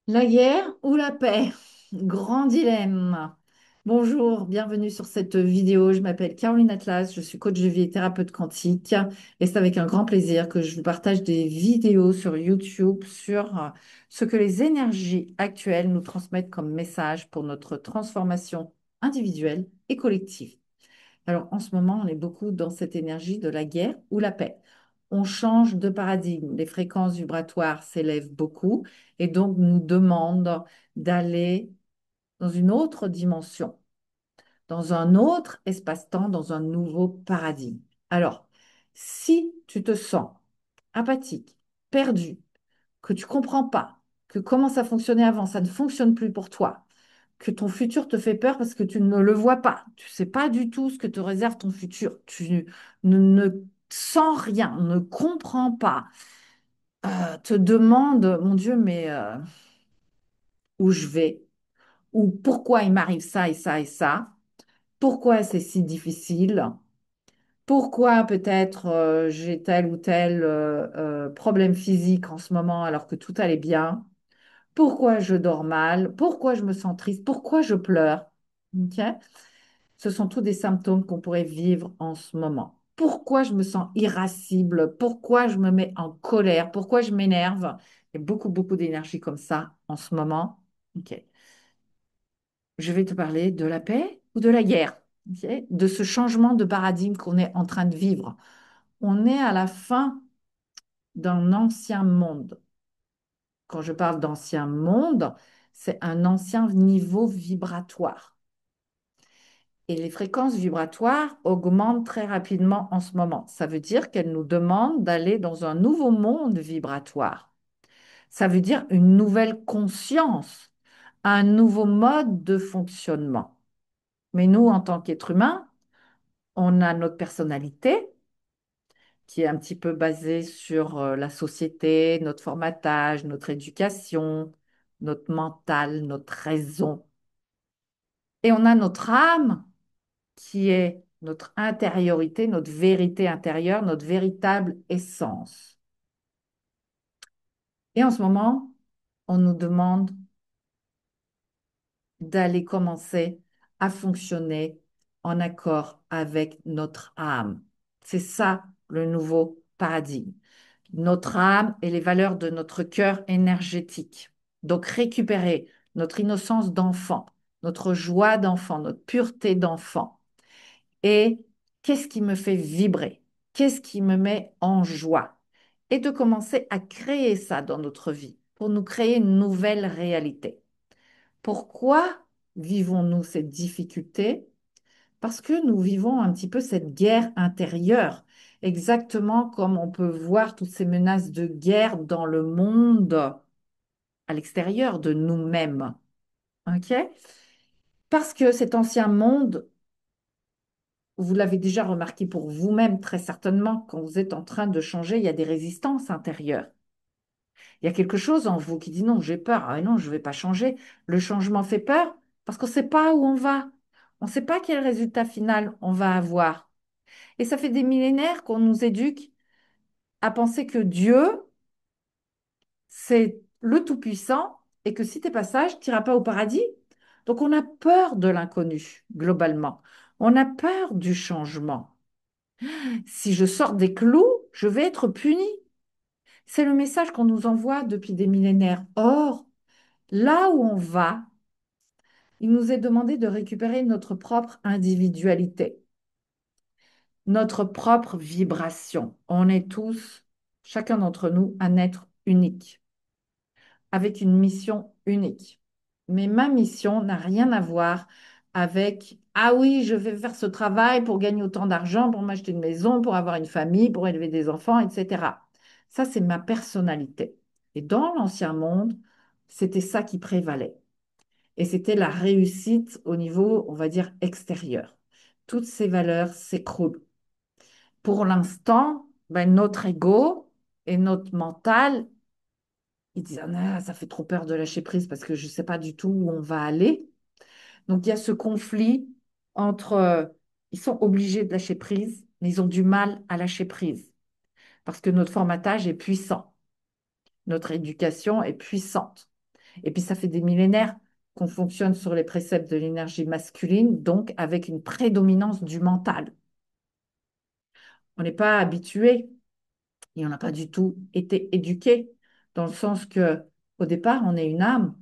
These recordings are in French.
La guerre ou la paix? Grand dilemme. Bonjour, bienvenue sur cette vidéo. Je m'appelle Caroline Atlas, je suis coach de vie et thérapeute quantique et c'est avec un grand plaisir que je vous partage des vidéos sur YouTube sur ce que les énergies actuelles nous transmettent comme message pour notre transformation individuelle et collective. Alors, en ce moment, on est beaucoup dans cette énergie de la guerre ou la paix. On change de paradigme. Les fréquences vibratoires s'élèvent beaucoup et donc nous demandent d'aller dans une autre dimension, dans un autre espace-temps, dans un nouveau paradigme. Alors, si tu te sens apathique, perdu, que tu comprends pas, que comment ça fonctionnait avant, ça ne fonctionne plus pour toi, que ton futur te fait peur parce que tu ne le vois pas. Tu sais pas du tout ce que te réserve ton futur. Tu ne sens rien, ne comprends pas. Te demande, mon Dieu, mais où je vais? Ou pourquoi il m'arrive ça et ça et ça? Pourquoi c'est si difficile? Pourquoi peut-être j'ai tel ou tel problème physique en ce moment alors que tout allait bien? Pourquoi je dors mal? Pourquoi je me sens triste? Pourquoi je pleure? Ok. Ce sont tous des symptômes qu'on pourrait vivre en ce moment. Pourquoi je me sens irascible? Pourquoi je me mets en colère? Pourquoi je m'énerve? Il y a beaucoup, beaucoup d'énergie comme ça en ce moment. Ok. Je vais te parler de la paix ou de la guerre, ok. De ce changement de paradigme qu'on est en train de vivre. On est à la fin d'un ancien monde. Quand je parle d'ancien monde, c'est un ancien niveau vibratoire. Et les fréquences vibratoires augmentent très rapidement en ce moment. Ça veut dire qu'elles nous demandent d'aller dans un nouveau monde vibratoire. Ça veut dire une nouvelle conscience, un nouveau mode de fonctionnement. Mais nous, en tant qu'êtres humains, on a notre personnalité qui est un petit peu basée sur la société, notre formatage, notre éducation, notre mental, notre raison. Et on a notre âme qui est notre intériorité, notre vérité intérieure, notre véritable essence. Et en ce moment, on nous demande d'aller commencer à fonctionner en accord avec notre âme. C'est ça le nouveau paradigme. Notre âme et les valeurs de notre cœur énergétique. Donc récupérer notre innocence d'enfant, notre joie d'enfant, notre pureté d'enfant. Et qu'est-ce qui me fait vibrer? Qu'est-ce qui me met en joie? Et de commencer à créer ça dans notre vie pour nous créer une nouvelle réalité. Pourquoi vivons-nous cette difficulté? Parce que nous vivons un petit peu cette guerre intérieure, exactement comme on peut voir toutes ces menaces de guerre dans le monde à l'extérieur de nous-mêmes. OK? Parce que cet ancien monde, vous l'avez déjà remarqué pour vous-même très certainement, quand vous êtes en train de changer, il y a des résistances intérieures. Il y a quelque chose en vous qui dit non, j'ai peur. Ah non, je ne vais pas changer. Le changement fait peur parce qu'on ne sait pas où on va. On ne sait pas quel résultat final on va avoir. Et ça fait des millénaires qu'on nous éduque à penser que Dieu, c'est le Tout-Puissant et que si tu n'es pas sage, tu n'iras pas au paradis. Donc on a peur de l'inconnu, globalement. On a peur du changement. Si je sors des clous, je vais être puni. C'est le message qu'on nous envoie depuis des millénaires. Or, là où on va, il nous est demandé de récupérer notre propre individualité, notre propre vibration. On est tous, chacun d'entre nous, un être unique, avec une mission unique. Mais ma mission n'a rien à voir avec, ah oui, je vais faire ce travail pour gagner autant d'argent, pour m'acheter une maison, pour avoir une famille, pour élever des enfants, etc. Ça, c'est ma personnalité. Et dans l'ancien monde, c'était ça qui prévalait. Et c'était la réussite au niveau, on va dire, extérieur. Toutes ces valeurs s'écroulent. Pour l'instant, ben, notre ego et notre mental, ils disent, ah, ça fait trop peur de lâcher prise parce que je ne sais pas du tout où on va aller. Donc, il y a ce conflit entre, ils sont obligés de lâcher prise, mais ils ont du mal à lâcher prise parce que notre formatage est puissant, notre éducation est puissante. Et puis, ça fait des millénaires qu'on fonctionne sur les préceptes de l'énergie masculine, donc avec une prédominance du mental. On n'est pas habitué et on n'a pas du tout été éduqué, dans le sens que, au départ, on est une âme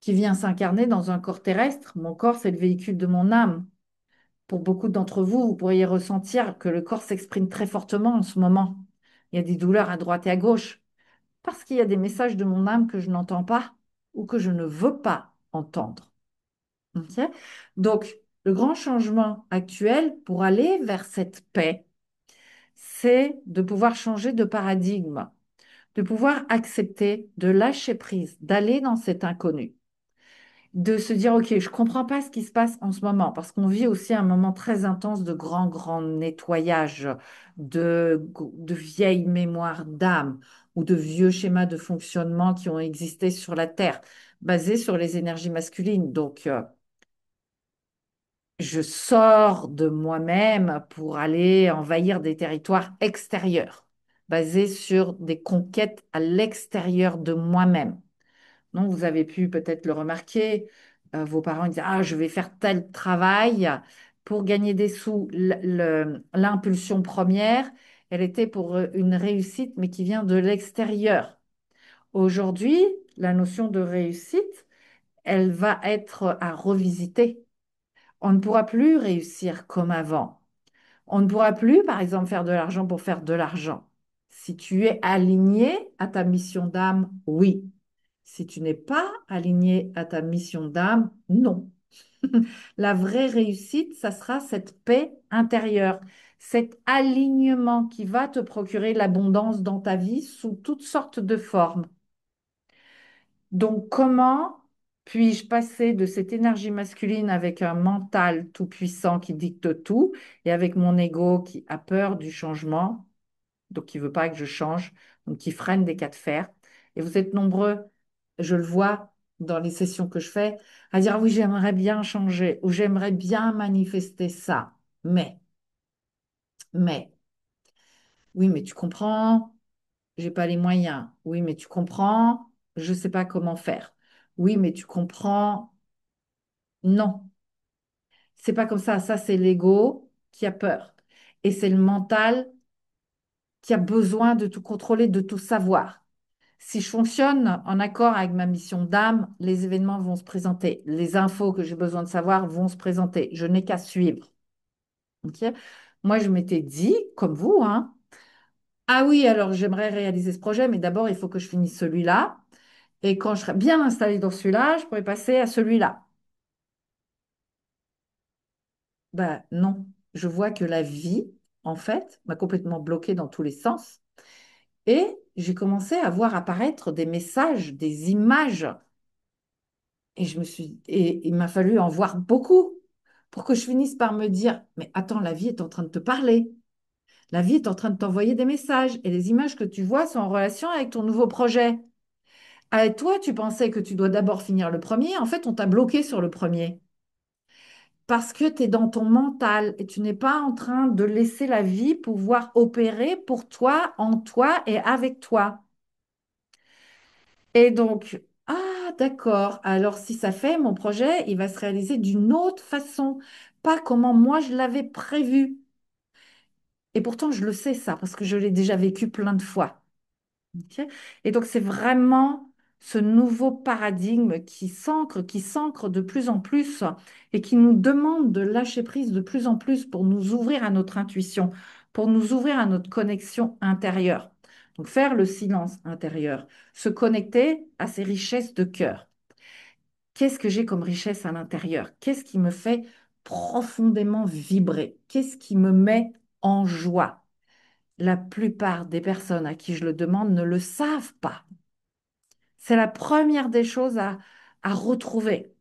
qui vient s'incarner dans un corps terrestre. Mon corps, c'est le véhicule de mon âme. Pour beaucoup d'entre vous, vous pourriez ressentir que le corps s'exprime très fortement en ce moment. Il y a des douleurs à droite et à gauche, parce qu'il y a des messages de mon âme que je n'entends pas ou que je ne veux pas entendre. Ok. Donc, le grand changement actuel pour aller vers cette paix, c'est de pouvoir changer de paradigme, de pouvoir accepter, de lâcher prise, d'aller dans cet inconnu, de se dire, OK, je ne comprends pas ce qui se passe en ce moment, parce qu'on vit aussi un moment très intense de grand, grand nettoyage, de vieilles mémoires d'âme ou de vieux schémas de fonctionnement qui ont existé sur la Terre, basés sur les énergies masculines. Donc, je sors de moi-même pour aller envahir des territoires extérieurs, basés sur des conquêtes à l'extérieur de moi-même. Donc, vous avez pu peut-être le remarquer, vos parents disent, ah, je vais faire tel travail pour gagner des sous. L'impulsion première, elle était pour une réussite, mais qui vient de l'extérieur. Aujourd'hui, la notion de réussite, elle va être à revisiter. On ne pourra plus réussir comme avant. On ne pourra plus, par exemple, faire de l'argent pour faire de l'argent. Si tu es aligné à ta mission d'âme, oui. Si tu n'es pas aligné à ta mission d'âme, non. La vraie réussite, ça sera cette paix intérieure, cet alignement qui va te procurer l'abondance dans ta vie sous toutes sortes de formes. Donc, comment puis-je passer de cette énergie masculine avec un mental tout-puissant qui dicte tout et avec mon ego qui a peur du changement, donc qui veut pas que je change, donc qui freine des cas de fer. Et vous êtes nombreux, je le vois dans les sessions que je fais, à dire oui, j'aimerais bien changer ou j'aimerais bien manifester ça. Mais, oui, mais tu comprends, j'ai pas les moyens. Oui, mais tu comprends, je sais pas comment faire. Oui, mais tu comprends, non, c'est pas comme ça. Ça, c'est l'ego qui a peur. Et c'est le mental qui a besoin de tout contrôler, de tout savoir. Si je fonctionne en accord avec ma mission d'âme, les événements vont se présenter. Les infos que j'ai besoin de savoir vont se présenter. Je n'ai qu'à suivre. Ok. Moi, je m'étais dit, comme vous, hein, ah oui, alors j'aimerais réaliser ce projet, mais d'abord, il faut que je finisse celui-là. Et quand je serai bien installée dans celui-là, je pourrais passer à celui-là. Ben non, je vois que la vie, en fait, m'a complètement bloquée dans tous les sens. Et j'ai commencé à voir apparaître des messages, des images. Et il m'a fallu en voir beaucoup pour que je finisse par me dire, mais attends, la vie est en train de te parler. La vie est en train de t'envoyer des messages. Et les images que tu vois sont en relation avec ton nouveau projet. Ah, toi, tu pensais que tu dois d'abord finir le premier. En fait, on t'a bloqué sur le premier. Parce que tu es dans ton mental et tu n'es pas en train de laisser la vie pouvoir opérer pour toi, en toi et avec toi. Et donc, ah, d'accord. Alors, si ça fait, mon projet, il va se réaliser d'une autre façon, pas comment moi je l'avais prévu. Et pourtant, je le sais ça, parce que je l'ai déjà vécu plein de fois. Ok. Et donc, c'est vraiment ce nouveau paradigme qui s'ancre de plus en plus et qui nous demande de lâcher prise de plus en plus pour nous ouvrir à notre intuition, pour nous ouvrir à notre connexion intérieure. Donc, faire le silence intérieur, se connecter à ces richesses de cœur. Qu'est-ce que j'ai comme richesse à l'intérieur? Qu'est-ce qui me fait profondément vibrer? Qu'est-ce qui me met en joie? La plupart des personnes à qui je le demande ne le savent pas. C'est la première des choses à retrouver.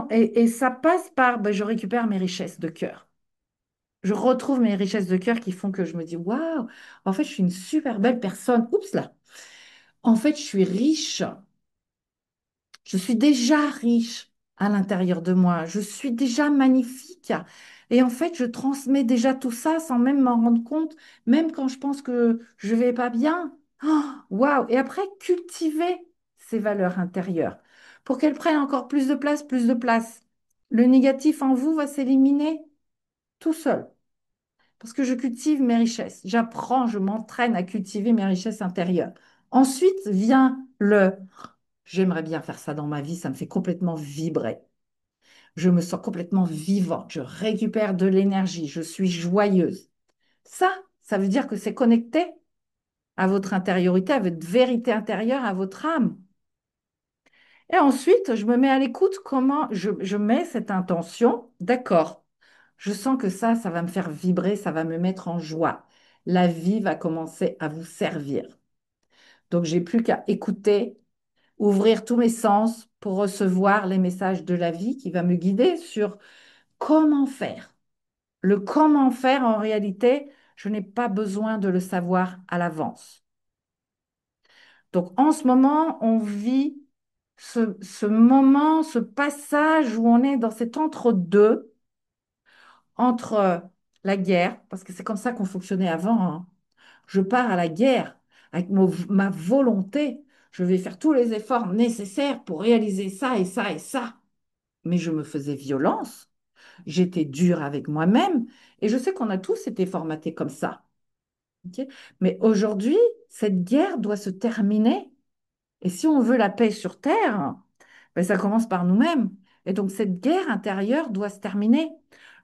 Et ça passe par, ben, je récupère mes richesses de cœur. Je retrouve mes richesses de cœur qui font que je me dis, waouh, en fait, je suis une super belle personne. Oups là. En fait, je suis riche. Je suis déjà riche à l'intérieur de moi. Je suis déjà magnifique. Et en fait, je transmets déjà tout ça sans même m'en rendre compte, même quand je pense que je vais pas bien. Oh, waouh! Et après, cultiver ces valeurs intérieures pour qu'elles prennent encore plus de place, plus de place. Le négatif en vous va s'éliminer tout seul parce que je cultive mes richesses. J'apprends, je m'entraîne à cultiver mes richesses intérieures. Ensuite vient le j'aimerais bien faire ça dans ma vie, ça me fait complètement vibrer. Je me sens complètement vivante, je récupère de l'énergie, je suis joyeuse. Ça veut dire que c'est connecté à votre intériorité, à votre vérité intérieure, à votre âme. Et ensuite, je me mets à l'écoute, comment je mets cette intention, d'accord, je sens que ça va me faire vibrer, ça va me mettre en joie. La vie va commencer à vous servir. Donc, j'ai plus qu'à écouter, ouvrir tous mes sens pour recevoir les messages de la vie qui va me guider sur comment faire. Le comment faire, en réalité, je n'ai pas besoin de le savoir à l'avance. Donc en ce moment, on vit ce moment, ce passage où on est dans cet entre-deux, entre la guerre, parce que c'est comme ça qu'on fonctionnait avant, hein. Je pars à la guerre avec ma volonté. Je vais faire tous les efforts nécessaires pour réaliser ça et ça et ça. Mais je me faisais violence. J'étais dure avec moi-même. Et je sais qu'on a tous été formatés comme ça. Ok. Mais aujourd'hui, cette guerre doit se terminer. Et si on veut la paix sur Terre, ben, ça commence par nous-mêmes. Et donc cette guerre intérieure doit se terminer.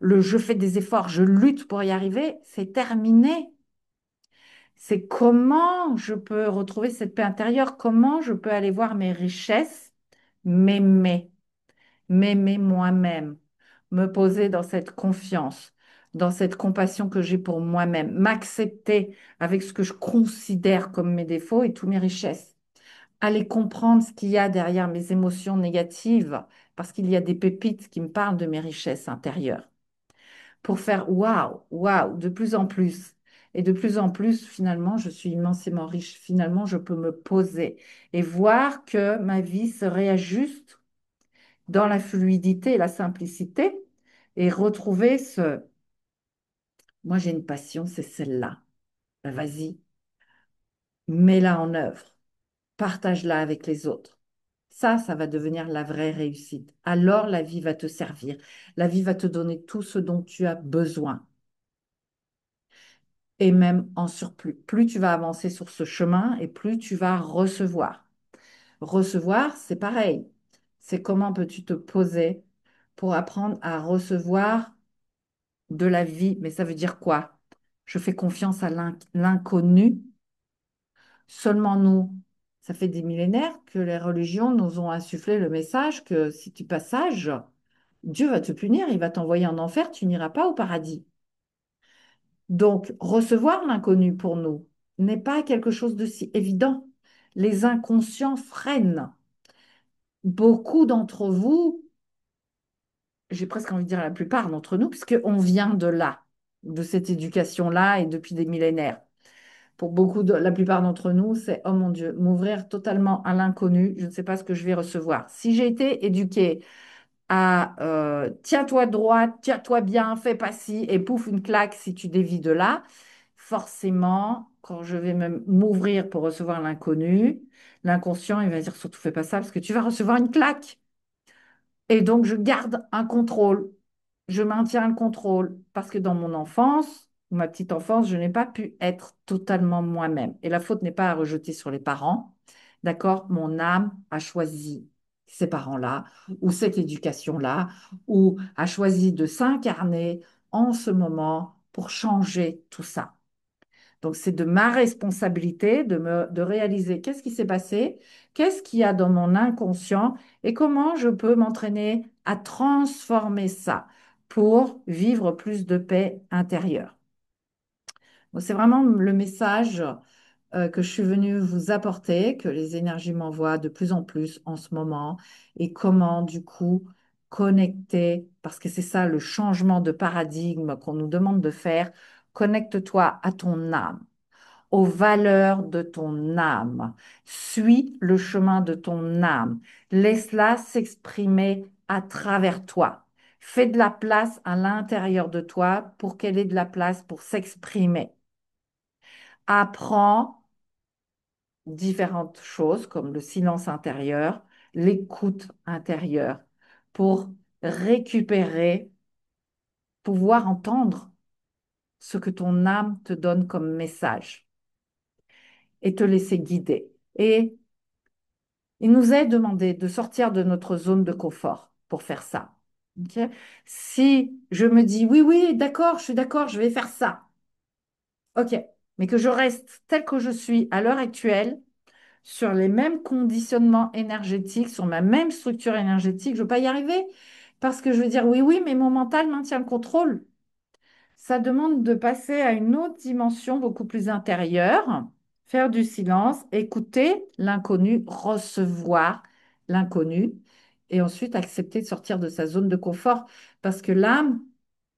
Le je fais des efforts, je lutte pour y arriver, c'est terminé. C'est comment je peux retrouver cette paix intérieure, comment je peux aller voir mes richesses, m'aimer, m'aimer moi-même, me poser dans cette confiance, dans cette compassion que j'ai pour moi-même, m'accepter avec ce que je considère comme mes défauts et toutes mes richesses. Aller comprendre ce qu'il y a derrière mes émotions négatives, parce qu'il y a des pépites qui me parlent de mes richesses intérieures, pour faire waouh, waouh, de plus en plus. Et de plus en plus, finalement, je suis immensément riche. Finalement, je peux me poser et voir que ma vie se réajuste dans la fluidité et la simplicité et retrouver ce, moi j'ai une passion, c'est celle-là. Ben, vas-y, mets-la en œuvre, partage-la avec les autres. Ça va devenir la vraie réussite. Alors la vie va te servir. La vie va te donner tout ce dont tu as besoin. Et même en surplus. Plus tu vas avancer sur ce chemin et plus tu vas recevoir. Recevoir, c'est pareil. C'est comment peux-tu te poser pour apprendre à recevoir de la vie. Mais ça veut dire quoi? Je fais confiance à l'inconnu. Seulement nous. Ça fait des millénaires que les religions nous ont insufflé le message que si tu passes sage, Dieu va te punir, il va t'envoyer en enfer, tu n'iras pas au paradis. Donc, recevoir l'inconnu pour nous n'est pas quelque chose de si évident. Les inconscients freinent. Beaucoup d'entre vous, j'ai presque envie de dire la plupart d'entre nous, puisqu'on vient de là, de cette éducation-là et depuis des millénaires. Pour la plupart d'entre nous, c'est oh mon Dieu, m'ouvrir totalement à l'inconnu, je ne sais pas ce que je vais recevoir. Si j'ai été éduquée à tiens-toi droite, tiens-toi bien, fais pas ci, et pouf, une claque si tu dévies de là, forcément, quand je vais m'ouvrir pour recevoir l'inconnu, l'inconscient, il va dire surtout fais pas ça parce que tu vas recevoir une claque. Et donc, je garde un contrôle. Je maintiens le contrôle parce que dans mon enfance, ma petite enfance, je n'ai pas pu être totalement moi-même. Et la faute n'est pas à rejeter sur les parents. D'accord? Mon âme a choisi ces parents-là ou cette éducation-là ou a choisi de s'incarner en ce moment pour changer tout ça. Donc, c'est de ma responsabilité de réaliser qu'est-ce qui s'est passé, qu'est-ce qu'il y a dans mon inconscient et comment je peux m'entraîner à transformer ça pour vivre plus de paix intérieure. Donc, c'est vraiment le message que je suis venue vous apporter, que les énergies m'envoient de plus en plus en ce moment et comment, du coup, connecter, parce que c'est ça le changement de paradigme qu'on nous demande de faire, connecte-toi à ton âme, aux valeurs de ton âme. Suis le chemin de ton âme. Laisse-la s'exprimer à travers toi. Fais de la place à l'intérieur de toi pour qu'elle ait de la place pour s'exprimer. Apprends différentes choses comme le silence intérieur, l'écoute intérieure, pour récupérer, pouvoir entendre ce que ton âme te donne comme message et te laisser guider. Et il nous est demandé de sortir de notre zone de confort pour faire ça. Ok. Si je me dis oui, oui, d'accord, je suis d'accord, je vais faire ça, ok, mais que je reste tel que je suis à l'heure actuelle, sur les mêmes conditionnements énergétiques, sur ma même structure énergétique, je ne vais pas y arriver. Parce que je veux dire, oui, oui, mais mon mental maintient le contrôle. Ça demande de passer à une autre dimension beaucoup plus intérieure, faire du silence, écouter l'inconnu, recevoir l'inconnu, et ensuite accepter de sortir de sa zone de confort. Parce que l'âme,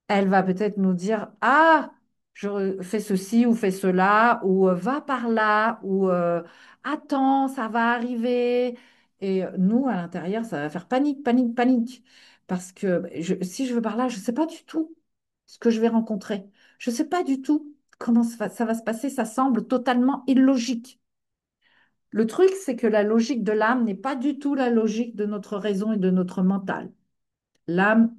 elle va peut-être nous dire, ah, je fais ceci ou fais cela, ou va par là, ou attends, ça va arriver. Et nous, à l'intérieur, ça va faire panique, panique, panique. Parce que si je veux par là, je ne sais pas du tout ce que je vais rencontrer. Je ne sais pas du tout comment ça va se passer. Ça semble totalement illogique. Le truc, c'est que la logique de l'âme n'est pas du tout la logique de notre raison et de notre mental. L'âme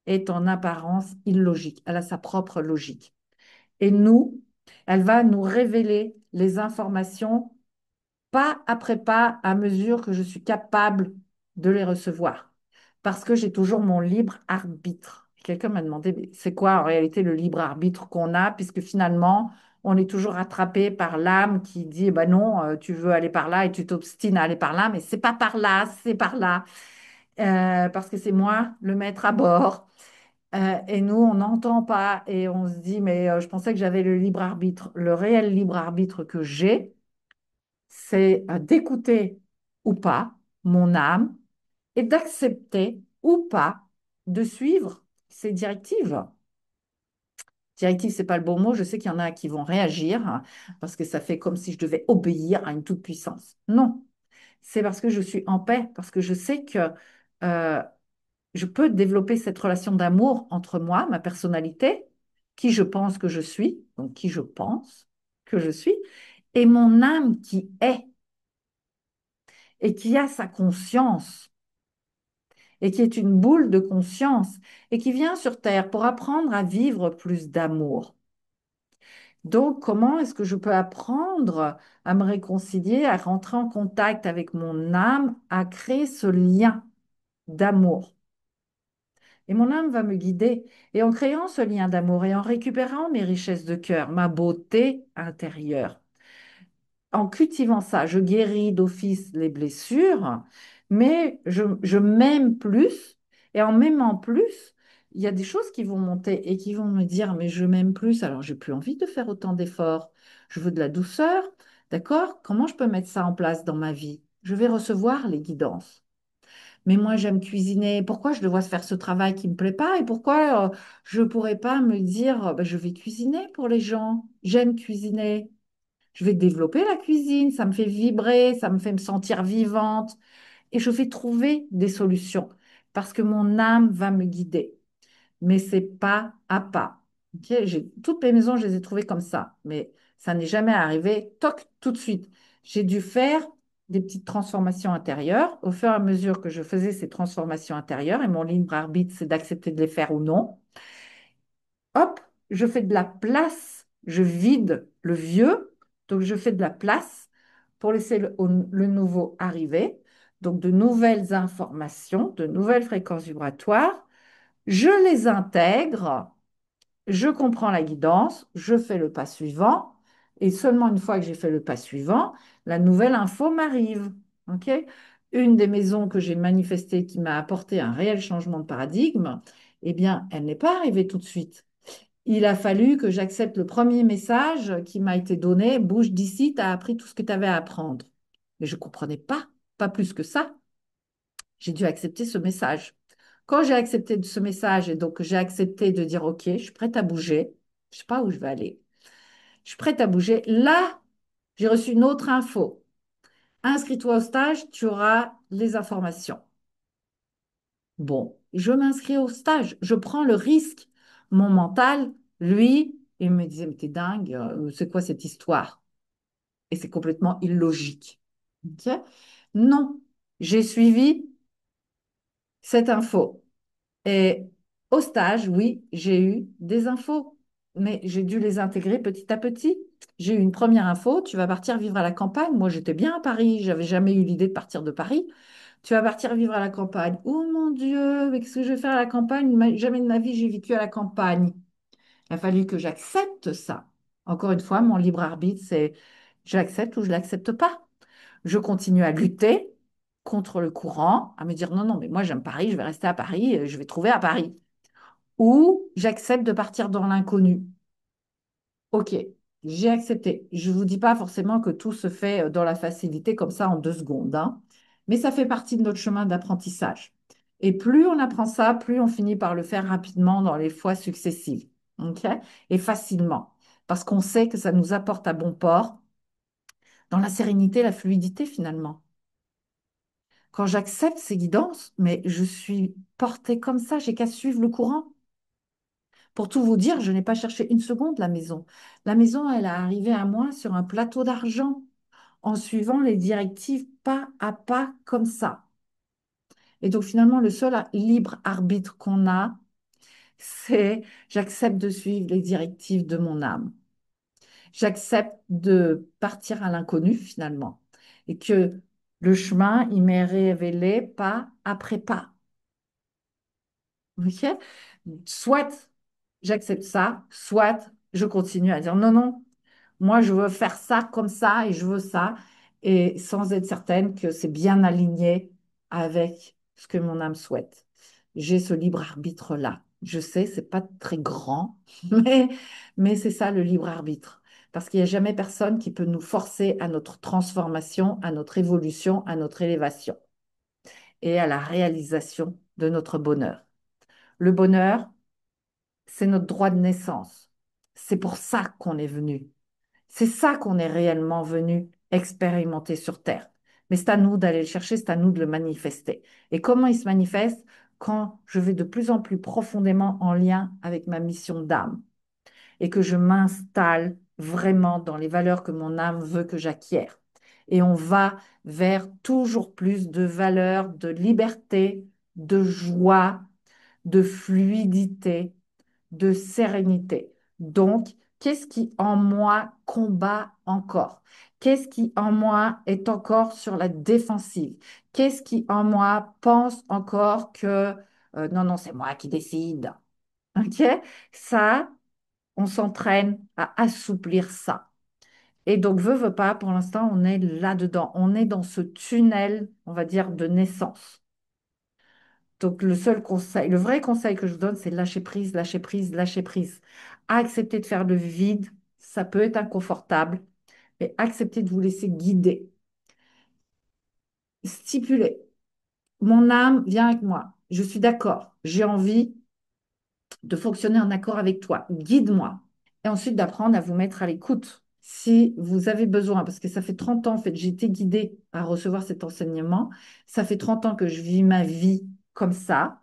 est en apparence illogique. Elle a sa propre logique. Et nous, elle va nous révéler les informations pas après pas à mesure que je suis capable de les recevoir. Parce que j'ai toujours mon libre arbitre. Quelqu'un m'a demandé, mais c'est quoi en réalité le libre arbitre qu'on a, puisque finalement, on est toujours attrapé par l'âme qui dit, eh ben non, tu veux aller par là et tu t'obstines à aller par là, mais c'est pas par là, c'est par là. Parce que c'est moi le maître à bord. Et nous, on n'entend pas et on se dit, mais je pensais que j'avais le libre arbitre. Le réel libre arbitre que j'ai, c'est d'écouter ou pas mon âme et d'accepter ou pas de suivre ses directives. Directive, c'est pas le bon mot. Je sais qu'il y en a qui vont réagir hein, parce que ça fait comme si je devais obéir à une toute-puissance. Non, c'est parce que je suis en paix, parce que je sais que euh, je peux développer cette relation d'amour entre moi, ma personnalité, qui je pense que je suis, donc qui je pense que je suis, et mon âme qui est, et qui a sa conscience, et qui est une boule de conscience, et qui vient sur Terre pour apprendre à vivre plus d'amour. Donc, comment est-ce que je peux apprendre à me réconcilier, à rentrer en contact avec mon âme, à créer ce lien d'amour? Et mon âme va me guider. Et en créant ce lien d'amour et en récupérant mes richesses de cœur, ma beauté intérieure, en cultivant ça, je guéris d'office les blessures, mais je m'aime plus. Et en m'aimant plus, il y a des choses qui vont monter et qui vont me dire, mais je m'aime plus, alors j'ai plus envie de faire autant d'efforts. Je veux de la douceur. D'accord? Comment je peux mettre ça en place dans ma vie? Je vais recevoir les guidances. Mais moi, j'aime cuisiner. Pourquoi je dois faire ce travail qui ne me plaît pas? Et pourquoi je ne pourrais pas me dire, bah, je vais cuisiner pour les gens. J'aime cuisiner. Je vais développer la cuisine. Ça me fait vibrer, ça me fait me sentir vivante. Et je vais trouver des solutions parce que mon âme va me guider, mais c'est pas à pas. Ok. Toutes mes maisons, je les ai trouvées comme ça, mais ça n'est jamais arrivé, toc, tout de suite. J'ai dû faire des petites transformations intérieures. Au fur et à mesure que je faisais ces transformations intérieures, et mon libre arbitre, c'est d'accepter de les faire ou non, hop, je fais de la place, je vide le vieux, donc je fais de la place pour laisser le nouveau arriver. Donc de nouvelles informations, de nouvelles fréquences vibratoires, je les intègre, je comprends la guidance, je fais le pas suivant, et seulement une fois que j'ai fait le pas suivant, la nouvelle info m'arrive. Ok. Une des maisons que j'ai manifestées qui m'a apporté un réel changement de paradigme, eh bien, elle n'est pas arrivée tout de suite. Il a fallu que j'accepte le premier message qui m'a été donné, bouge d'ici, tu as appris tout ce que tu avais à apprendre. Mais je ne comprenais pas plus que ça. J'ai dû accepter ce message. Quand j'ai accepté ce message et donc j'ai accepté de dire, OK, je suis prête à bouger, je ne sais pas où je vais aller, je suis prête à bouger, là, j'ai reçu une autre info. Inscris-toi au stage, tu auras les informations. Bon, je m'inscris au stage, je prends le risque. Mon mental, lui, il me disait, mais t'es dingue, c'est quoi cette histoire? et c'est complètement illogique. Ok. Non, j'ai suivi cette info. Et au stage, oui, j'ai eu des infos, mais j'ai dû les intégrer petit à petit. J'ai eu une première info, tu vas partir vivre à la campagne. Moi, j'étais bien à Paris, j'avais jamais eu l'idée de partir de Paris. Tu vas partir vivre à la campagne. Oh mon Dieu, mais qu'est-ce que je vais faire à la campagne? Jamais de ma vie, j'ai vécu à la campagne. Il a fallu que j'accepte ça. Encore une fois, mon libre arbitre, c'est j'accepte ou je l'accepte pas. Je continue à lutter contre le courant, à me dire non, non, mais moi j'aime Paris, je vais rester à Paris, je vais trouver à Paris. Ou j'accepte de partir dans l'inconnu. Ok, j'ai accepté. Je ne vous dis pas forcément que tout se fait dans la facilité comme ça en 2 secondes, hein. Mais ça fait partie de notre chemin d'apprentissage. Et plus on apprend ça, plus on finit par le faire rapidement dans les fois successives. Ok. Et facilement. Parce qu'on sait que ça nous apporte à bon port dans la sérénité, la fluidité finalement. Quand j'accepte ces guidances, mais je suis portée comme ça, j'ai qu'à suivre le courant. Pour tout vous dire, je n'ai pas cherché une seconde la maison. La maison, elle est arrivée à moi sur un plateau d'argent, en suivant les directives pas à pas comme ça. Et donc finalement, le seul libre arbitre qu'on a, c'est j'accepte de suivre les directives de mon âme. J'accepte de partir à l'inconnu finalement. Et que le chemin, il m'est révélé pas après pas. Ok. Soit j'accepte ça, soit je continue à dire non, non, moi je veux faire ça comme ça et je veux ça, et sans être certaine que c'est bien aligné avec ce que mon âme souhaite. J'ai ce libre arbitre-là. Je sais, c'est pas très grand, mais, mais c'est ça le libre arbitre. Parce qu'il n'y a jamais personne qui peut nous forcer à notre transformation, à notre évolution, à notre élévation et à la réalisation de notre bonheur. Le bonheur, c'est notre droit de naissance. C'est pour ça qu'on est venu. C'est ça qu'on est réellement venu expérimenter sur Terre. Mais c'est à nous d'aller le chercher, c'est à nous de le manifester. Et comment il se manifeste? Quand je vais de plus en plus profondément en lien avec ma mission d'âme et que je m'installe vraiment dans les valeurs que mon âme veut que j'acquière. Et on va vers toujours plus de valeurs de liberté, de joie, de fluidité, de sérénité. Donc, qu'est-ce qui en moi combat encore? Qu'est-ce qui en moi est encore sur la défensive? Qu'est-ce qui en moi pense encore que non, non, c'est moi qui décide? OK? Ça, on s'entraîne à assouplir ça. Et donc, veut pas, pour l'instant, on est là-dedans. On est dans ce tunnel, on va dire, de naissance. Donc, le seul conseil, le vrai conseil que je vous donne, c'est lâcher prise, lâcher prise, lâcher prise. Accepter de faire le vide, ça peut être inconfortable, mais accepter de vous laisser guider. Stipuler. Mon âme vient avec moi. Je suis d'accord. J'ai envie de fonctionner en accord avec toi. Guide-moi. Et ensuite, d'apprendre à vous mettre à l'écoute. Si vous avez besoin, parce que ça fait 30 ans, en fait, j'ai été guidée à recevoir cet enseignement. Ça fait 30 ans que je vis ma vie comme ça.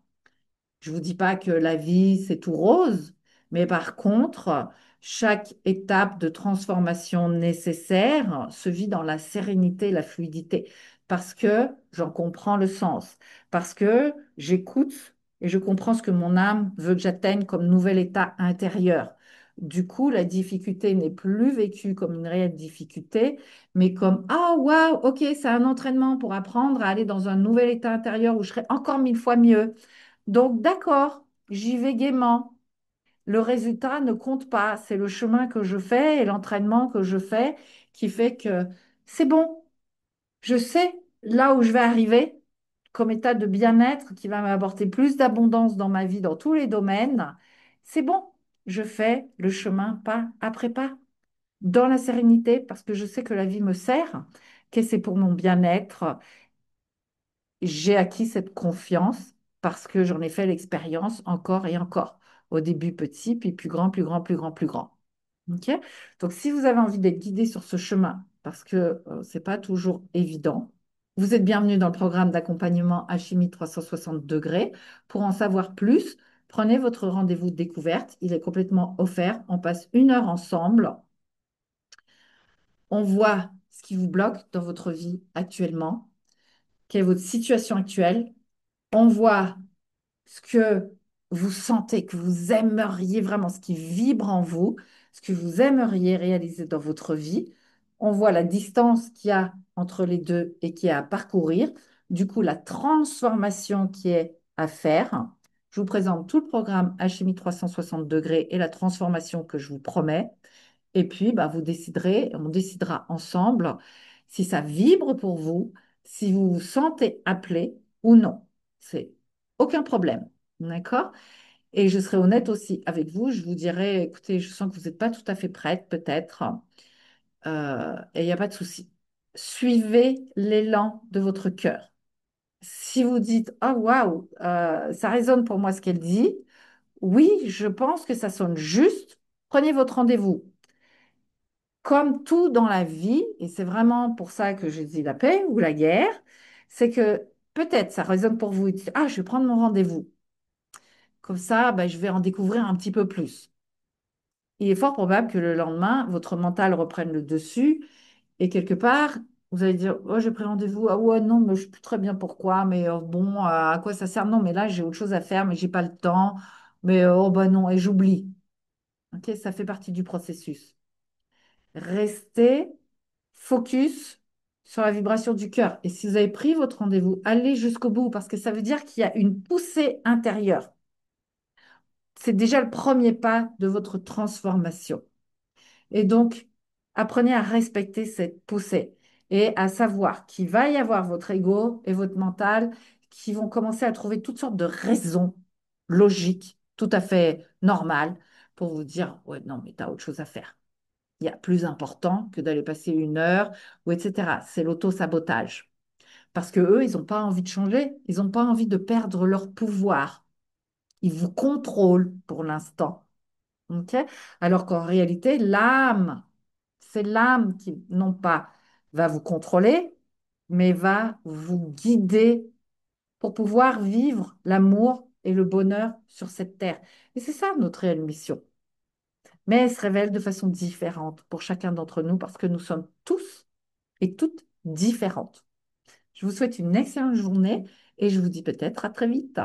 Je ne vous dis pas que la vie, c'est tout rose, mais par contre, chaque étape de transformation nécessaire se vit dans la sérénité, la fluidité, parce que j'en comprends le sens, parce que j'écoute et je comprends ce que mon âme veut que j'atteigne comme nouvel état intérieur. Du coup, la difficulté n'est plus vécue comme une réelle difficulté, mais comme ah waouh, ok, c'est un entraînement pour apprendre à aller dans un nouvel état intérieur où je serai encore 1000 fois mieux. Donc, d'accord, j'y vais gaiement. Le résultat ne compte pas. C'est le chemin que je fais et l'entraînement que je fais qui fait que c'est bon. Je sais là où je vais arriver comme état de bien-être qui va m'apporter plus d'abondance dans ma vie, dans tous les domaines. C'est bon. Je fais le chemin pas après pas, dans la sérénité, parce que je sais que la vie me sert, que c'est pour mon bien-être. J'ai acquis cette confiance parce que j'en ai fait l'expérience encore et encore. Au début petit, puis plus grand, plus grand, plus grand, plus grand. OK? Donc, si vous avez envie d'être guidé sur ce chemin, parce que ce n'est pas toujours évident, vous êtes bienvenue dans le programme d'accompagnement Alchimie 360 degrés. Pour en savoir plus, prenez votre rendez-vous de découverte. Il est complètement offert. On passe 1 heure ensemble. On voit ce qui vous bloque dans votre vie actuellement, quelle est votre situation actuelle. On voit ce que vous sentez, que vous aimeriez vraiment, ce qui vibre en vous, ce que vous aimeriez réaliser dans votre vie. On voit la distance qu'il y a entre les deux et qui est à parcourir. Du coup, la transformation qui est à faire. Je vous présente tout le programme Alchimie 360 degrés et la transformation que je vous promets. Et puis, bah, vous déciderez, on décidera ensemble si ça vibre pour vous, si vous vous sentez appelé ou non. C'est aucun problème. D'accord? Et je serai honnête aussi avec vous. Je vous dirai, écoutez, je sens que vous n'êtes pas tout à fait prête, peut-être. Et il n'y a pas de souci. Suivez l'élan de votre cœur. Si vous dites, oh waouh, ça résonne pour moi ce qu'elle dit, oui, je pense que ça sonne juste, prenez votre rendez-vous. Comme tout dans la vie, et c'est vraiment pour ça que je dis la paix ou la guerre, c'est que peut-être ça résonne pour vous. Ah, je vais prendre mon rendez-vous. Comme ça, ben, je vais en découvrir un petit peu plus. Il est fort probable que le lendemain, votre mental reprenne le dessus et quelque part, vous allez dire, oh, j'ai pris rendez-vous. Ah ouais, non, mais je ne sais plus très bien pourquoi, mais bon, à quoi ça sert? Non, mais là, j'ai autre chose à faire, mais j'ai pas le temps. Mais oh, bah non, et j'oublie. Ok, ça fait partie du processus. Restez focus sur la vibration du cœur. Et si vous avez pris votre rendez-vous, allez jusqu'au bout parce que ça veut dire qu'il y a une poussée intérieure. C'est déjà le premier pas de votre transformation. Et donc, apprenez à respecter cette poussée et à savoir qu'il va y avoir votre ego et votre mental qui vont commencer à trouver toutes sortes de raisons logiques, tout à fait normales, pour vous dire, ouais, non, mais tu as autre chose à faire. Il y a plus important que d'aller passer une heure, ou etc. C'est l'auto-sabotage. Parce que eux, ils n'ont pas envie de changer, ils n'ont pas envie de perdre leur pouvoir. Ils vous contrôlent pour l'instant. Ok. Alors qu'en réalité, l'âme, c'est l'âme qui, non pas va vous contrôler, mais va vous guider pour pouvoir vivre l'amour et le bonheur sur cette terre. Et c'est ça notre réelle mission. Mais elle se révèle de façon différente pour chacun d'entre nous parce que nous sommes tous et toutes différentes. Je vous souhaite une excellente journée et je vous dis peut-être à très vite.